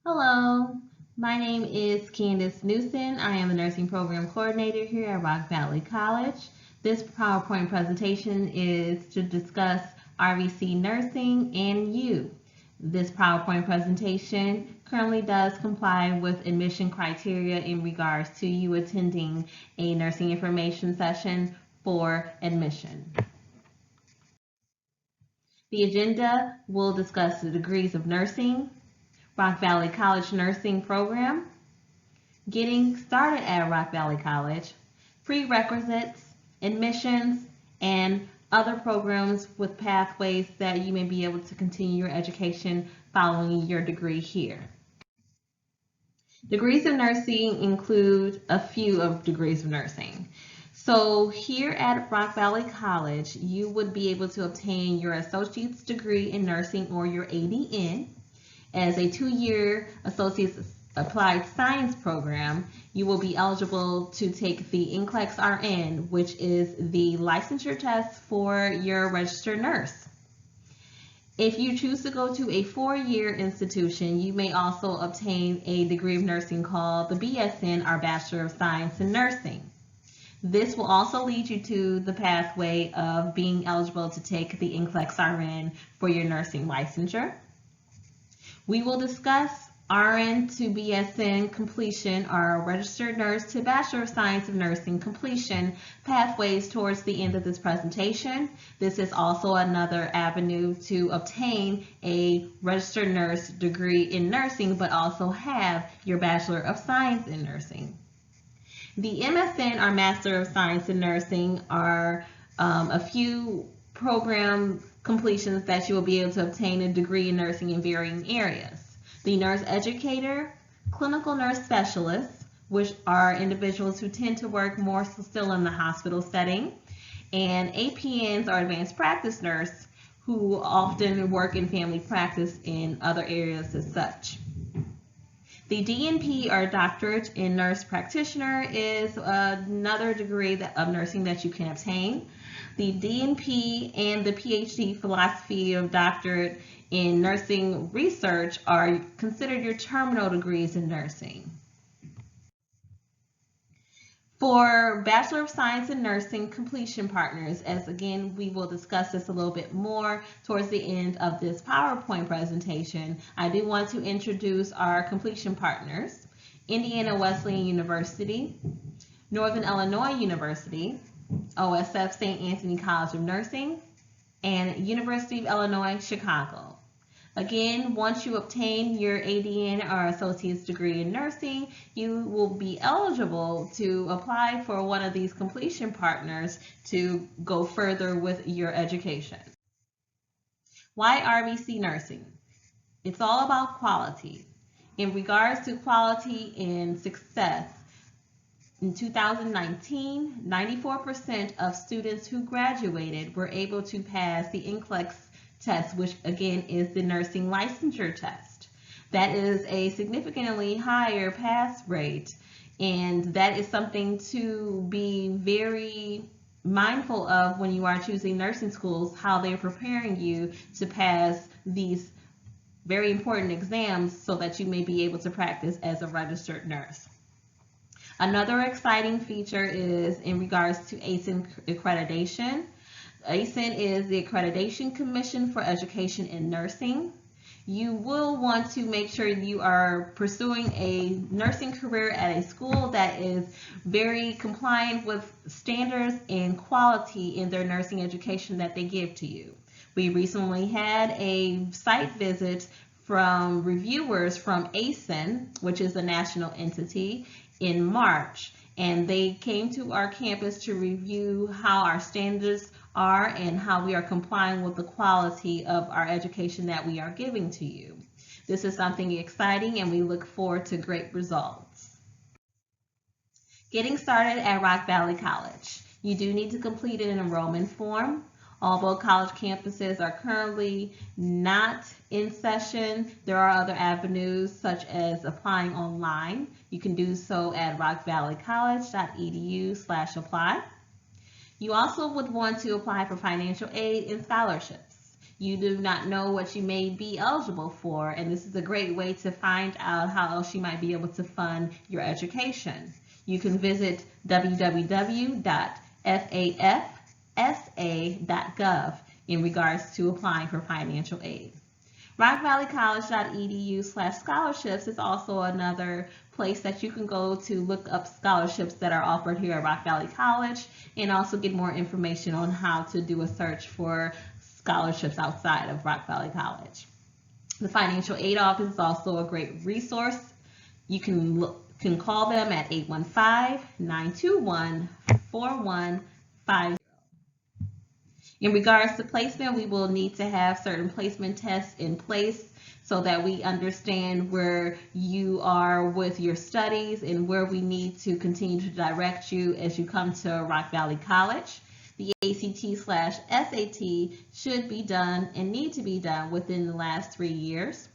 Hello, my name is Candace Newson. I am the Nursing Program Coordinator here at Rock Valley College. This PowerPoint presentation is to discuss RVC Nursing and you. This PowerPoint presentation currently does comply with admission criteria in regards to you attending a nursing information session for admission. The agenda will discuss the degrees of nursing, Rock Valley College Nursing Program, getting started at Rock Valley College, prerequisites, admissions, and other programs with pathways that you may be able to continue your education following your degree here. Degrees of nursing include a few of degrees of nursing. So here at Rock Valley College, you would be able to obtain your associate's degree in nursing or your ADN. As a 2-year Associate's Applied Science program, you will be eligible to take the NCLEX RN, which is the licensure test for your registered nurse. If you choose to go to a 4-year institution, you may also obtain a degree of nursing called the BSN, or Bachelor of Science in Nursing. This will also lead you to the pathway of being eligible to take the NCLEX RN for your nursing licensure. We will discuss RN to BSN completion, or registered nurse to Bachelor of Science of Nursing completion pathways towards the end of this presentation. This is also another avenue to obtain a registered nurse degree in nursing, but also have your Bachelor of Science in Nursing. The MSN, or Master of Science in Nursing, are a few program completions that you will be able to obtain a degree in nursing in varying areas. The nurse educator, clinical nurse specialists, which are individuals who tend to work more still in the hospital setting, and APNs, or advanced practice nurse, who often work in family practice in other areas as such. The DNP, or Doctorate in Nurse Practitioner, is another degree of nursing that you can obtain. The DNP and the PhD Philosophy of Doctorate in Nursing Research are considered your terminal degrees in nursing. For Bachelor of Science in Nursing completion partners, as again we will discuss this a little bit more towards the end of this PowerPoint presentation, I do want to introduce our completion partners: Indiana Wesleyan University, Northern Illinois University, OSF St. Anthony College of Nursing, and University of Illinois, Chicago. Again, once you obtain your ADN, or associate's degree in nursing, you will be eligible to apply for one of these completion partners to go further with your education. Why RVC Nursing? It's all about quality. In regards to quality and success, in 2019, 94% of students who graduated were able to pass the NCLEX test, which again is the nursing licensure test. That is a significantly higher pass rate, and that is something to be very mindful of when you are choosing nursing schools, how they're preparing you to pass these very important exams so that you may be able to practice as a registered nurse. Another exciting feature is in regards to ACEN accreditation. ACEN is the Accreditation Commission for Education in Nursing. You will want to make sure you are pursuing a nursing career at a school that is very compliant with standards and quality in their nursing education that they give to you. We recently had a site visit from reviewers from ACEN, which is a national entity, in March, and they came to our campus to review how our standards are and how we are complying with the quality of our education that we are giving to you. This is something exciting, and we look forward to great results. Getting started at Rock Valley College. You do need to complete an enrollment form. Although college campuses are currently not in session, there are other avenues such as applying online. You can do so at rockvalleycollege.edu/apply. You also would want to apply for financial aid and scholarships. you do not know what you may be eligible for, and this is a great way to find out how else you might be able to fund your education. You can visit www.fafsa.gov in regards to applying for financial aid. RockValleyCollege.edu/scholarships is also another place that you can go to look up scholarships that are offered here at Rock Valley College, and also get more information on how to do a search for scholarships outside of Rock Valley College. The Financial Aid Office is also a great resource. You can call them at 815-921-4150. In regards to placement, we will need to have certain placement tests in place so that we understand where you are with your studies and where we need to continue to direct you as you come to Rock Valley College. The ACT/SAT should be done and need to be done within the last 3 years.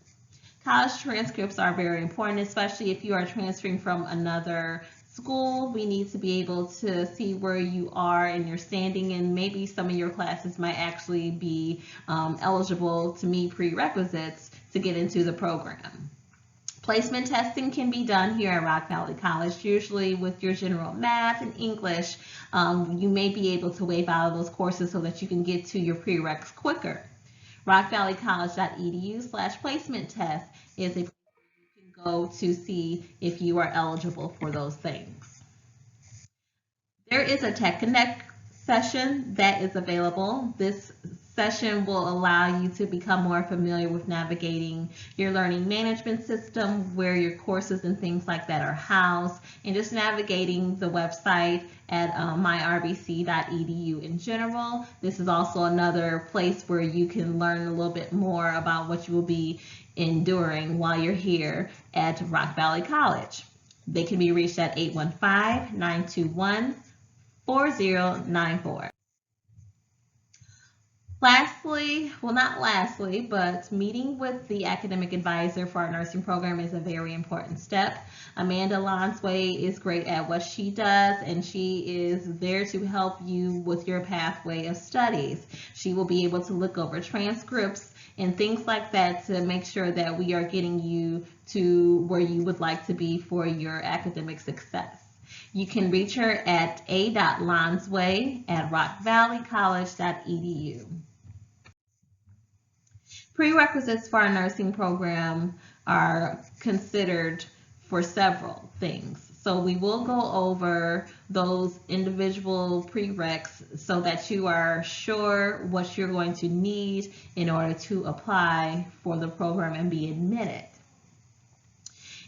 College transcripts are very important, especially if you are transferring from another school. We need to be able to see where you are in your standing, and maybe some of your classes might actually be eligible to meet prerequisites to get into the program. Placement testing can be done here at Rock Valley College, usually with your general math and English. You may be able to waive out of those courses so that you can get to your prereqs quicker. RockValleyCollege.edu/placement test is a place you can go to see if you are eligible for those things. There is a Tech Connect session that is available. This session will allow you to become more familiar with navigating your learning management system, where your courses and things like that are housed, and just navigating the website at myrvc.edu in general. This is also another place where you can learn a little bit more about what you will be enduring while you're here at Rock Valley College. They can be reached at 815-921-4094. Lastly, well, not lastly, but meeting with the academic advisor for our nursing program is a very important step. Amanda Lonsway is great at what she does, and she is there to help you with your pathway of studies. She will be able to look over transcripts and things like that to make sure that we are getting you to where you would like to be for your academic success. You can reach her at a.lonsway@rockvalleycollege.edu. Prerequisites for our nursing program are considered for several things. So we will go over those individual prereqs so that you are sure what you're going to need in order to apply for the program and be admitted.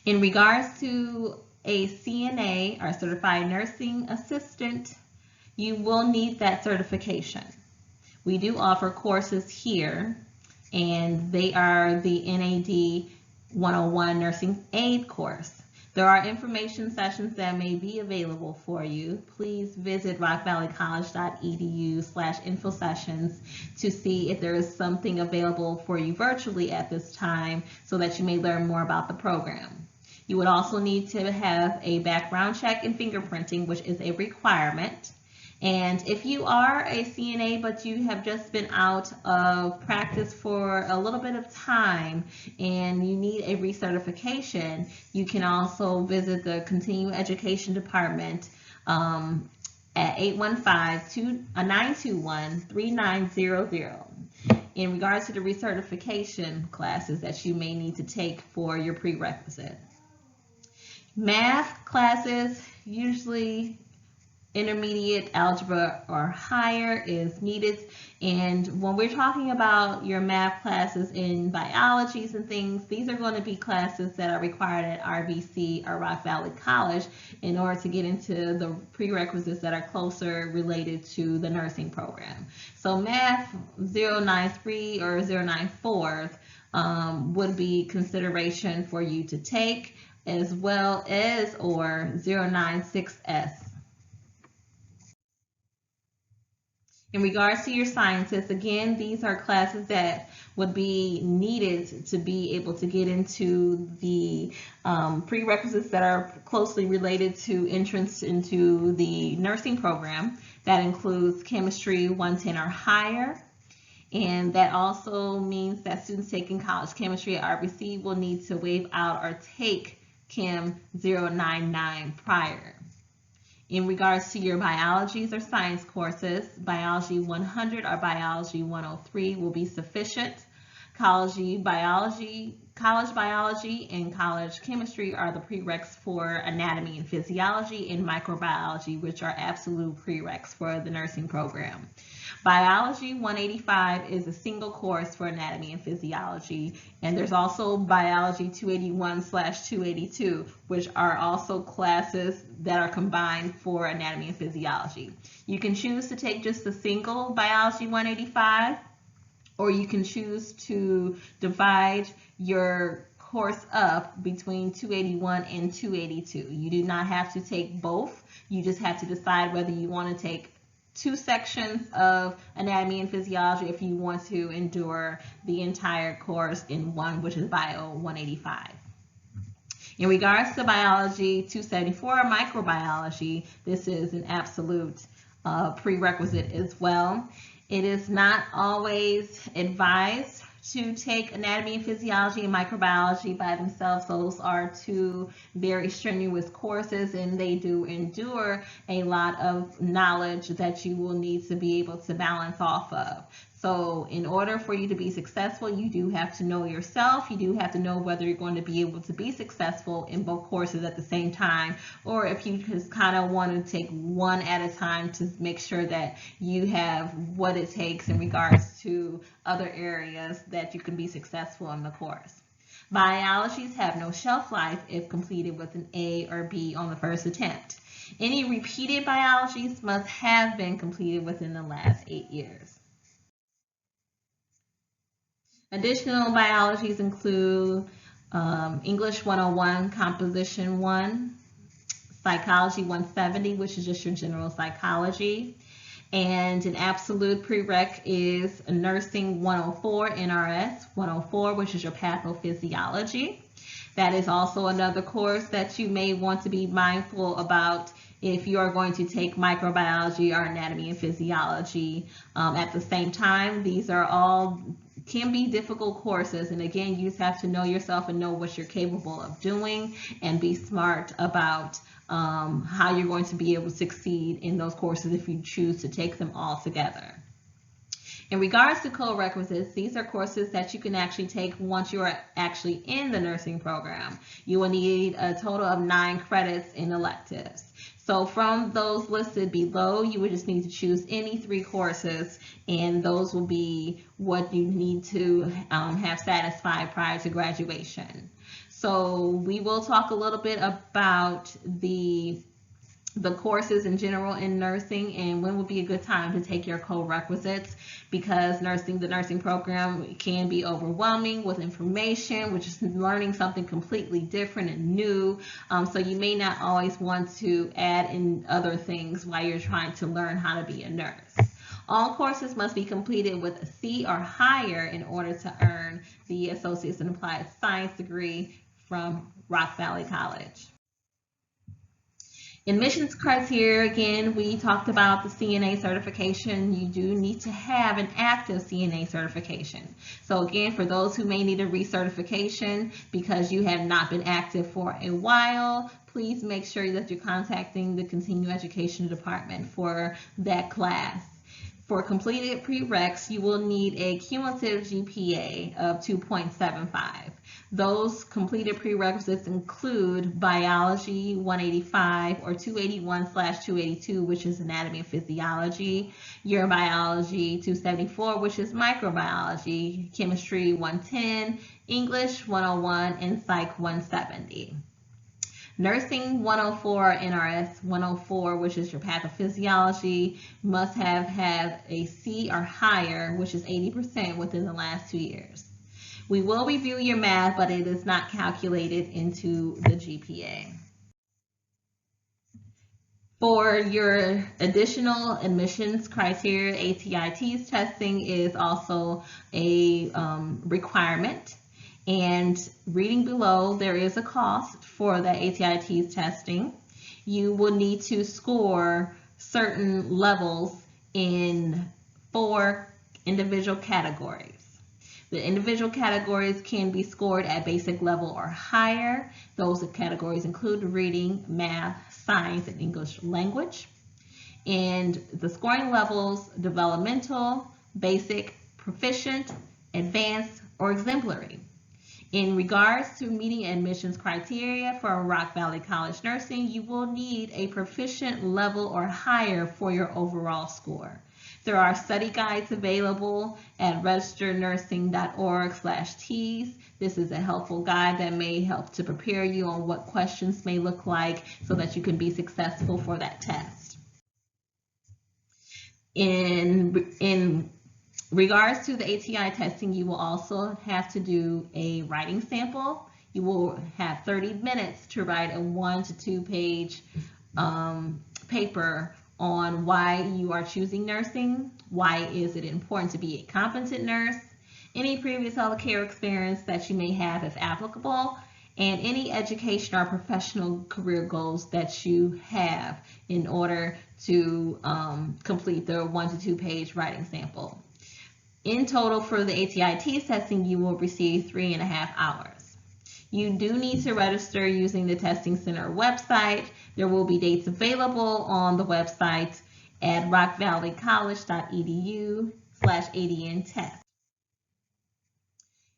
In regards to a CNA, or Certified Nursing Assistant, you will need that certification. We do offer courses here, and they are the NAD 101 Nursing Aid course. There are information sessions that may be available for you. Please visit rockvalleycollege.edu/info sessions to see if there is something available for you virtually at this time so that you may learn more about the program. You would also need to have a background check and fingerprinting, which is a requirement. And if you are a CNA but you have just been out of practice for a little bit of time and you need a recertification, you can also visit the Continuing Education Department at 815-921-3900 in regards to the recertification classes that you may need to take for your prerequisite. Math classes, usually intermediate algebra or higher is needed, and when we're talking about your math classes in biologies and things, these are going to be classes that are required at RVC or Rock Valley College in order to get into the prerequisites that are closer related to the nursing program. So math 093 or 094 would be consideration for you to take, as well as or 096S. In regards to your sciences, again, these are classes that would be needed to be able to get into the prerequisites that are closely related to entrance into the nursing program. That includes chemistry 110 or higher, And that also means that students taking college chemistry at RVC will need to waive out or take Chem 099 prior. In regards to your biologies or science courses, Biology 100 or Biology 103 will be sufficient. College biology, and college chemistry are the prereqs for anatomy and physiology, and microbiology, which are absolute prereqs for the nursing program. Biology 185 is a single course for anatomy and physiology, and there's also Biology 281/282, which are also classes that are combined for anatomy and physiology. You can choose to take just a single Biology 185, or you can choose to divide your course up between 281 and 282. You do not have to take both. You just have to decide whether you want to take 2 sections of anatomy and physiology if you want to endure the entire course in one, which is Bio 185. In regards to Biology 274 or microbiology, this is an absolute prerequisite as well. It is not always advised to take anatomy and physiology and microbiology by themselves. Those are 2 very strenuous courses, and they do endure a lot of knowledge that you will need to be able to balance off of. So in order for you to be successful, you do have to know yourself. You do have to know whether you're going to be able to be successful in both courses at the same time, or if you just kind of want to take one at a time to make sure that you have what it takes in regards to other areas that you can be successful in the course. Biologies have no shelf life if completed with an A or B on the first attempt. Any repeated biologies must have been completed within the last 8 years. Additional biologies include English 101, Composition 1, Psychology 170, which is just your general psychology, and an absolute prereq is Nursing 104, NRS 104, which is your pathophysiology. That is also another course that you may want to be mindful about if you are going to take microbiology or anatomy and physiology at the same time. These are all can be difficult courses, and again, you just have to know yourself and know what you're capable of doing and be smart about how you're going to be able to succeed in those courses if you choose to take them all together. In regards to co-requisites, these are courses that you can actually take once you are actually in the nursing program. You will need a total of 9 credits in electives. So from those listed below, you would just need to choose any 3 courses, and those will be what you need to have satisfied prior to graduation. So we will talk a little bit about the courses in general in nursing and when would be a good time to take your co-requisites, because the nursing program can be overwhelming with information, which is learning something completely different and new. So you may not always want to add in other things while you're trying to learn how to be a nurse. All courses must be completed with a C or higher in order to earn the Associates in Applied Science degree from Rock Valley College. Admissions criteria, again, we talked about the CNA certification. You do need to have an active CNA certification. So again, for those who may need a recertification because you have not been active for a while, please make sure that you're contacting the Continuing Education Department for that class. For completed prereqs, you will need a cumulative GPA of 2.75. Those completed prerequisites include Biology 185 or 281/282, which is Anatomy and Physiology, your Biology 274, which is Microbiology, Chemistry 110, English 101, and Psych 170. Nursing 104, NRS 104, which is your pathophysiology, must have had a C or higher, which is 80% within the last 2 years. We will review your math, but it is not calculated into the GPA. For your additional admissions criteria, ATITs testing is also a requirement. And reading below, there is a cost for the ATITs testing. You will need to score certain levels in 4 individual categories. The individual categories can be scored at basic level or higher. Those categories include reading, math, science, and English language. And the scoring levels: developmental, basic, proficient, advanced, or exemplary. In regards to meeting admissions criteria for Rock Valley College Nursing, you will need a proficient level or higher for your overall score. There are study guides available at registernursing.org/TEAS. This is a helpful guide that may help to prepare you on what questions may look like so that you can be successful for that test. In regards to the ATI testing, you will also have to do a writing sample. You will have 30 minutes to write a 1 to 2 page paper on why you are choosing nursing, why is it important to be a competent nurse, any previous healthcare experience that you may have if applicable, and any education or professional career goals that you have in order to complete the 1 to 2 page writing sample. In total, for the ATI testing, you will receive 3.5 hours. You do need to register using the Testing Center website. There will be dates available on the website at rockvalleycollege.edu/ADN-test.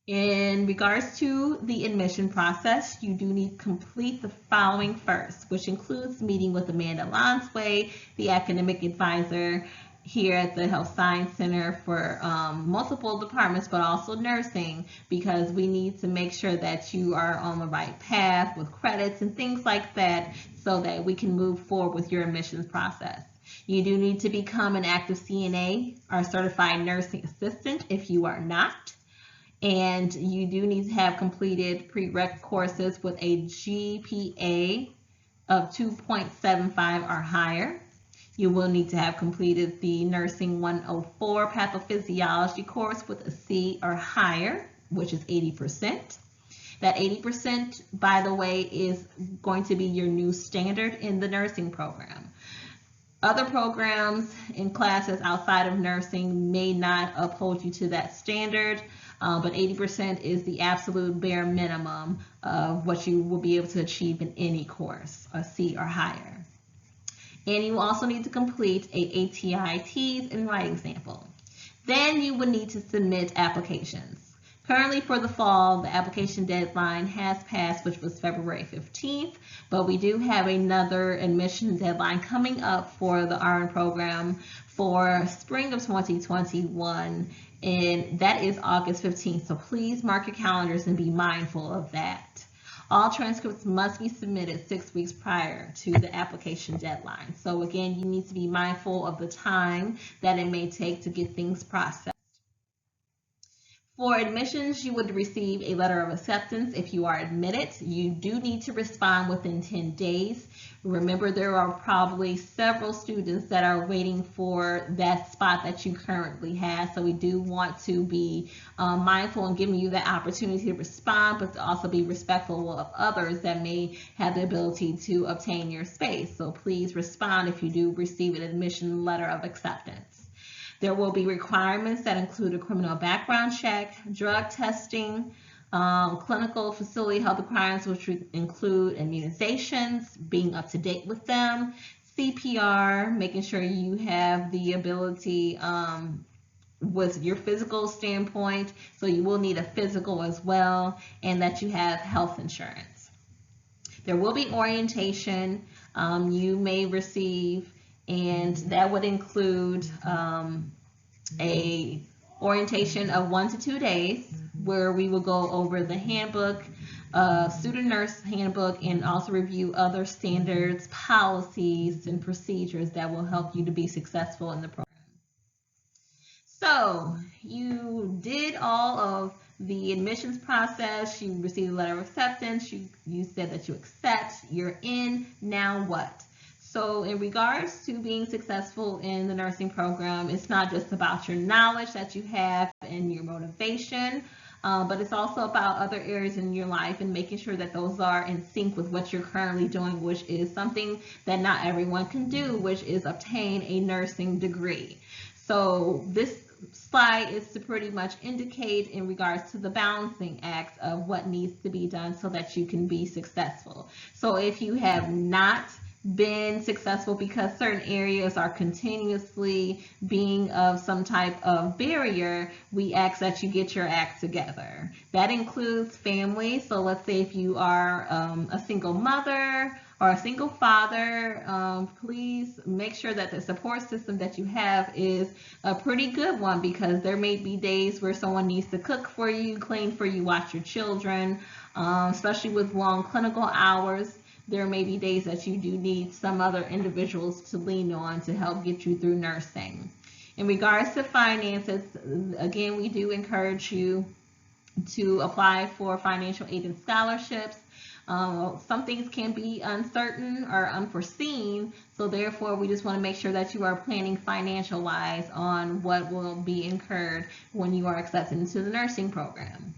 In regards to the admission process, you do need to complete the following first, which includes meeting with Amanda Lonsway, the academic advisor here at the Health Science Center for multiple departments, but also nursing, because we need to make sure that you are on the right path with credits and things like that so that we can move forward with your admissions process. You do need to become an active CNA or certified nursing assistant if you are not. And you do need to have completed prereq courses with a GPA of 2.75 or higher. You will need to have completed the Nursing 104 Pathophysiology course with a C or higher, which is 80%. That 80%, by the way, is going to be your new standard in the nursing program. Other programs and classes outside of nursing may not uphold you to that standard, but 80% is the absolute bare minimum of what you will be able to achieve in any course, a C or higher. And you also need to complete a ATI and writing sample. Then you would need to submit applications. Currently for the fall, the application deadline has passed, which was February 15th, but we do have another admission deadline coming up for the RN program for spring of 2021, and that is August 15th. So please mark your calendars and be mindful of that. All transcripts must be submitted 6 weeks prior to the application deadline. So again, you need to be mindful of the time that it may take to get things processed. For admissions, you would receive a letter of acceptance if you are admitted. You do need to respond within 10 days. Remember, there are probably several students that are waiting for that spot that you currently have. So we do want to be mindful in giving you the opportunity to respond, but to also be respectful of others that may have the ability to obtain your space. So please respond if you do receive an admission letter of acceptance. There will be requirements that include a criminal background check, drug testing, clinical facility health requirements, which would include immunizations, being up to date with them, CPR, making sure you have the ability with your physical standpoint, so you will need a physical as well, and that you have health insurance. There will be orientation you may receive, and that would include a orientation of 1 to 2 days where we will go over the handbook, student nurse handbook, and also review other standards, policies, and procedures that will help you to be successful in the program. So you did all of the admissions process, you received a letter of acceptance, you said that you accept, you're in, now what? So in regards to being successful in the nursing program, it's not just about your knowledge that you have and your motivation, but it's also about other areas in your life and making sure that those are in sync with what you're currently doing, which is something that not everyone can do, which is obtain a nursing degree. So this slide is to pretty much indicate in regards to the balancing acts of what needs to be done so that you can be successful. So if you have not been successful because certain areas are continuously being of some type of barrier, we ask that you get your act together. That includes family. So let's say if you are a single mother or a single father, please make sure that the support system that you have is a pretty good one, because there may be days where someone needs to cook for you, clean for you, watch your children, especially with long clinical hours. There may be days that you do need some other individuals to lean on to help get you through nursing. In regards to finances, again, we do encourage you to apply for financial aid and scholarships. Some things can be uncertain or unforeseen, so therefore we just want to make sure that you are planning financial wise on what will be incurred when you are accepted into the nursing program.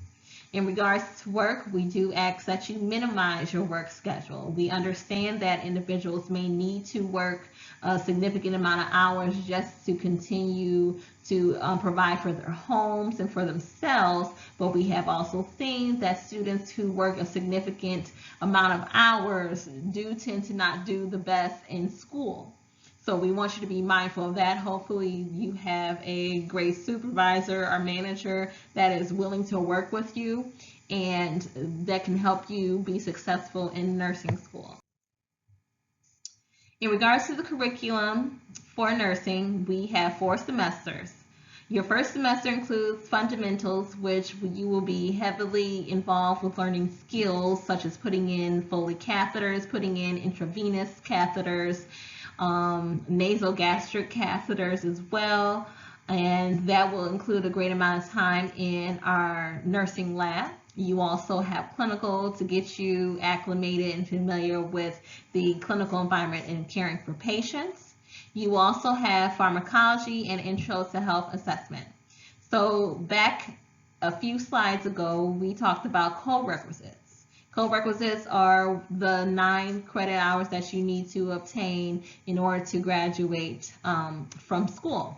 In regards to work, we do ask that you minimize your work schedule. We understand that individuals may need to work a significant amount of hours just to continue to provide for their homes and for themselves, but we have also seen that students who work a significant amount of hours do tend to not do the best in school. So we want you to be mindful of that. Hopefully you have a great supervisor or manager that is willing to work with you and that can help you be successful in nursing school. In regards to the curriculum for nursing, we have 4 semesters. Your first semester includes fundamentals, which you will be heavily involved with learning skills such as putting in Foley catheters, putting in intravenous catheters, nasogastric catheters as well, and that will include a great amount of time in our nursing lab. You also have clinical to get you acclimated and familiar with the clinical environment and caring for patients. You also have pharmacology and intro to health assessment. So back a few slides ago, we talked about co-requisites. Co-requisites are the 9 credit hours that you need to obtain in order to graduate from school.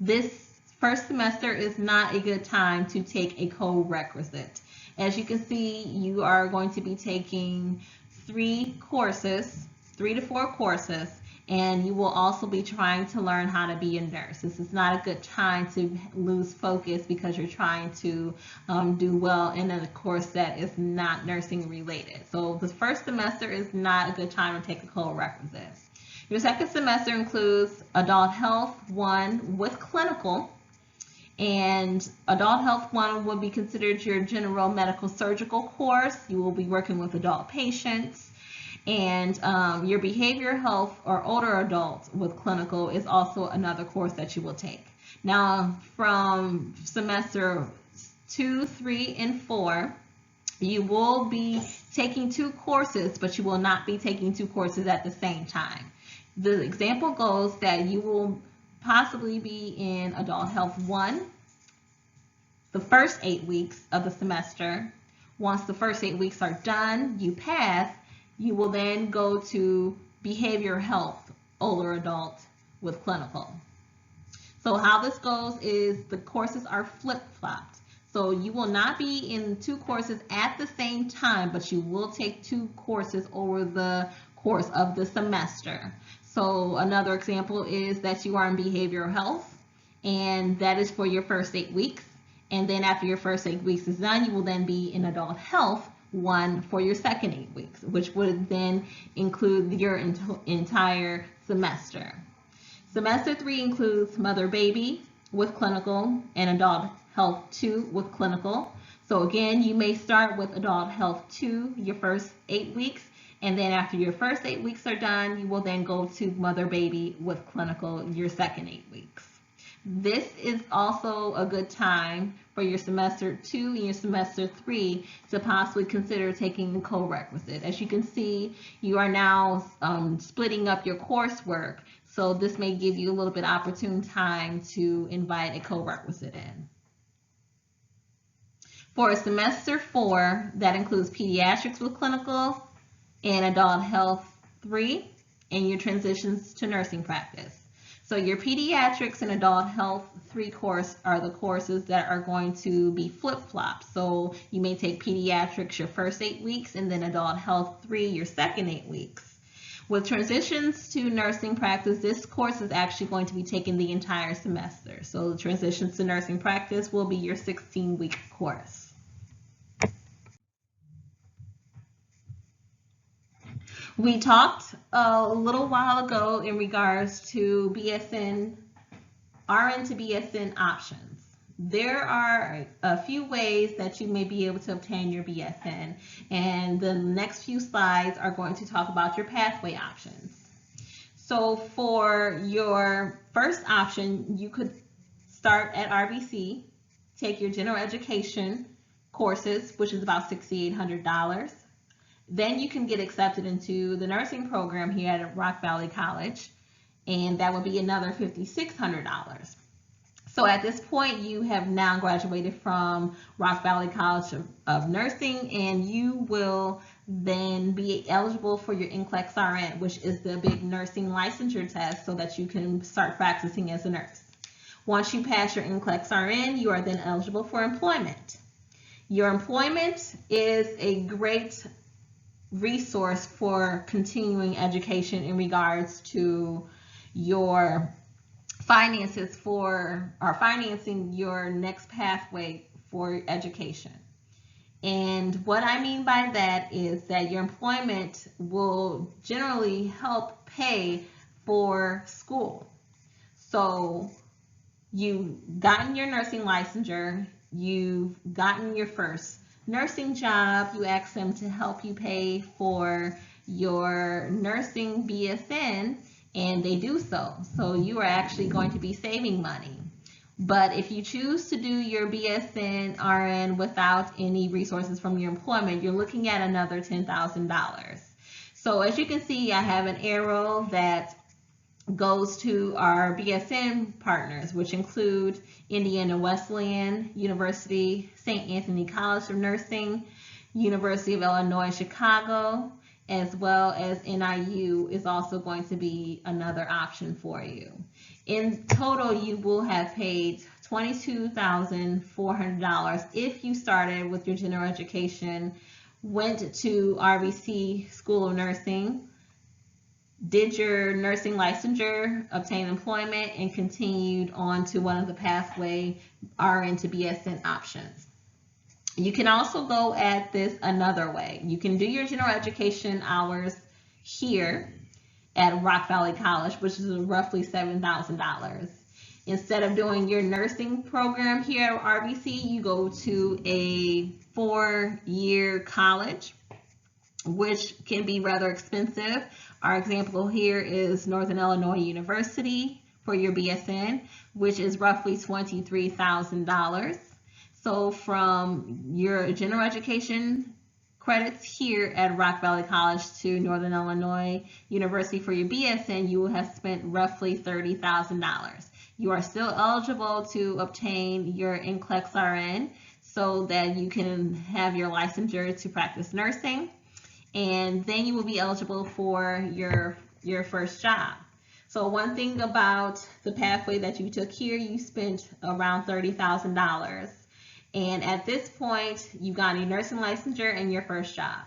This first semester is not a good time to take a co-requisite. As you can see, you are going to be taking 3 to 4 courses, and you will also be trying to learn how to be a nurse. This is not a good time to lose focus because you're trying to do well in a course that is not nursing related. So the first semester is not a good time to take a co-requisite. Your second semester includes Adult Health 1 with clinical, and Adult Health 1 will be considered your general medical surgical course. You will be working with adult patients. And your behavioral health or older adults with clinical is also another course that you will take. Now, from semester 2, 3, and 4, you will be taking 2 courses, but you will not be taking 2 courses at the same time. The example goes that you will possibly be in Adult Health 1 the first 8 weeks of the semester. Once the first 8 weeks are done, you pass. You will then go to behavioral health, older adult with clinical. So how this goes is the courses are flip-flopped. So you will not be in 2 courses at the same time, but you will take 2 courses over the course of the semester. So another example is that you are in behavioral health, and that is for your first 8 weeks. And then after your first 8 weeks is done, you will then be in adult health 1 for your second 8 weeks, which would then include your entire semester. Semester 3 includes mother-baby with clinical and adult health 2 with clinical. So again, you may start with adult health 2 your first 8 weeks, and then after your first 8 weeks are done, you will then go to mother-baby with clinical your second 8 weeks. This is also a good time for your semester 2 and your semester 3 to possibly consider taking the co-requisite. As you can see, you are now splitting up your coursework, so this may give you a little bit opportune time to invite a co-requisite in. For semester 4, that includes pediatrics with clinical and adult health 3 and your transitions to nursing practice. So your pediatrics and adult health 3 course are the courses that are going to be flip-flopped. So you may take pediatrics your first 8 weeks and then adult health 3 your second 8 weeks. With transitions to nursing practice, this course is actually going to be taken the entire semester. So the transitions to nursing practice will be your 16-week course. We talked a little while ago in regards to BSN, RN to BSN options. There are a few ways that you may be able to obtain your BSN, and the next few slides are going to talk about your pathway options. So for your first option, you could start at RVC, take your general education courses, which is about $6,800. Then you can get accepted into the nursing program here at Rock Valley College, and that would be another $5,600. So at this point, you have now graduated from Rock Valley College of Nursing, and you will then be eligible for your NCLEX RN, which is the big nursing licensure test so that you can start practicing as a nurse. Once you pass your NCLEX RN, you are then eligible for employment. Your employment is a great resource for continuing education in regards to your finances for or financing your next pathway for education. And what I mean by that is that your employment will generally help pay for school. So you've gotten your nursing licensure, you've gotten your first nursing job, you ask them to help you pay for your nursing BSN, and they do so. So you are actually going to be saving money. But if you choose to do your BSN RN without any resources from your employment, you're looking at another $10,000. So as you can see, I have an arrow that goes to our BSN partners, which include Indiana Wesleyan University, St. Anthony College of Nursing, University of Illinois Chicago, as well as NIU is also going to be another option for you. In total, you will have paid $22,400 if you started with your general education, went to RVC School of Nursing, did your nursing licensure, obtained employment, and continued on to one of the pathway RN to BSN options. You can also go at this another way. You can do your general education hours here at Rock Valley College, which is roughly $7,000. Instead of doing your nursing program here at RVC, you go to a 4-year college, which can be rather expensive. Our example here is Northern Illinois University for your BSN, which is roughly $23,000. So from your general education credits here at Rock Valley College to Northern Illinois University for your BSN, you will have spent roughly $30,000. You are still eligible to obtain your NCLEX RN so that you can have your licensure to practice nursing, and then you will be eligible for your first job. So one thing about the pathway that you took here, you spent around $30,000. And at this point, you've got your nursing licensure and your first job.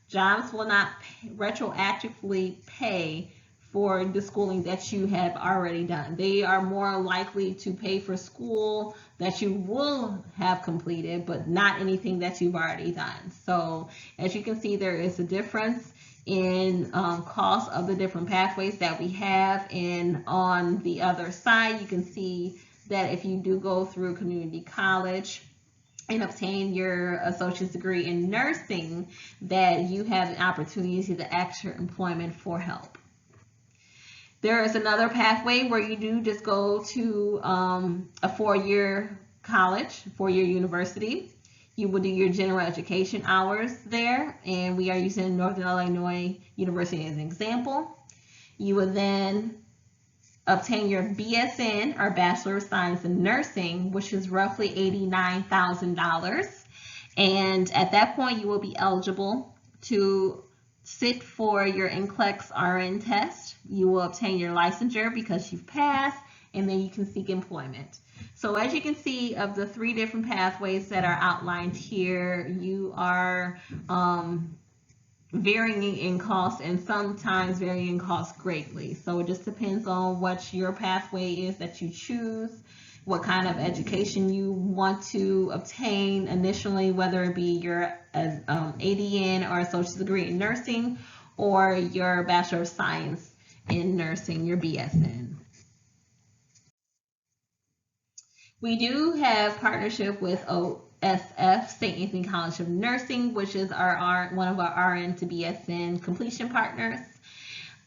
Jobs will not retroactively pay for the schooling that you have already done. They are more likely to pay for school that you will have completed, but not anything that you've already done. So as you can see, there is a difference in cost of the different pathways that we have. And on the other side, you can see that if you do go through community college and obtain your associate's degree in nursing, that you have an opportunity to ask for employment for help. There is another pathway where you do just go to a 4-year college, 4-year university. You will do your general education hours there, and we are using Northern Illinois University as an example. You will then obtain your BSN, or Bachelor of Science in Nursing, which is roughly $89,000. And at that point, you will be eligible to sit for your NCLEX RN test. You will obtain your licensure because you've passed, and then you can seek employment. So as you can see, of the 3 different pathways that are outlined here, you are varying in cost and sometimes varying in cost greatly. So it just depends on what your pathway is that you choose, what kind of education you want to obtain initially, whether it be your ADN or associate's degree in nursing, or your Bachelor of Science in Nursing, your BSN. We do have partnership with OSF, St. Anthony College of Nursing, which is one of our RN to BSN completion partners.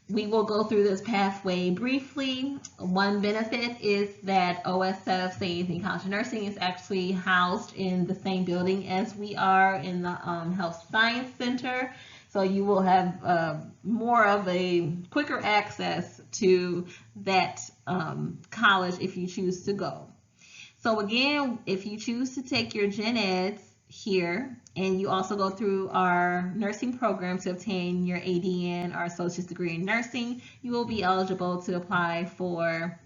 We will go through this pathway briefly. One benefit is that OSF, St. Anthony College of Nursing, is actually housed in the same building as we are in the Health Science Center. So you will have more of a quicker access to that college if you choose to go. So again, if you choose to take your gen eds here, and you also go through our nursing program to obtain your ADN or associate's degree in nursing, you will be eligible to apply for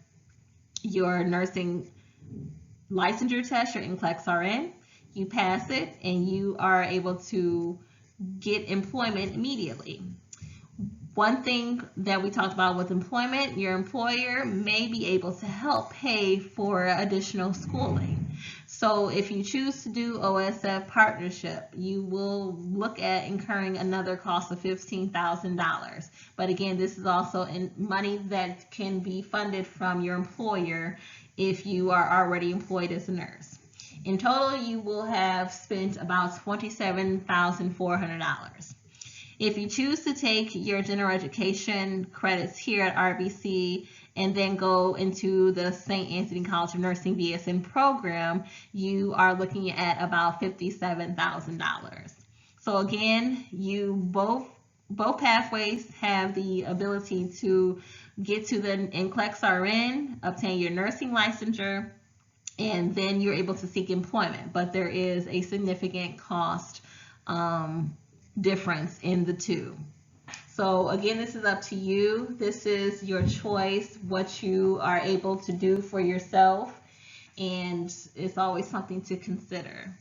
your nursing licensure test, your NCLEX RN. You pass it, and you are able to get employment immediately. One thing that we talked about with employment, your employer may be able to help pay for additional schooling. So if you choose to do OSF partnership, you will look at incurring another cost of $15,000. But again, this is also money that can be funded from your employer if you are already employed as a nurse. In total, you will have spent about $27,400. If you choose to take your general education credits here at RVC and then go into the St. Anthony College of Nursing BSN program, you are looking at about $57,000. So again, both pathways have the ability to get to the NCLEX RN, obtain your nursing licensure, and then you're able to seek employment. But there is a significant cost difference in the two. So again, this is up to you. This is your choice, what you are able to do for yourself, and it's always something to consider.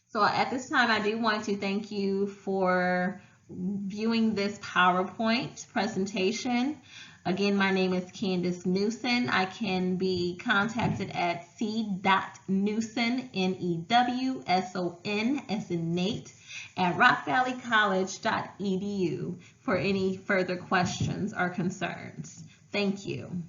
So at this time, I do want to thank you for viewing this PowerPoint presentation. Again, my name is Candace Newson. I can be contacted at c.newson, Newson, as in Nate, at rockvalleycollege.edu for any further questions or concerns. Thank you.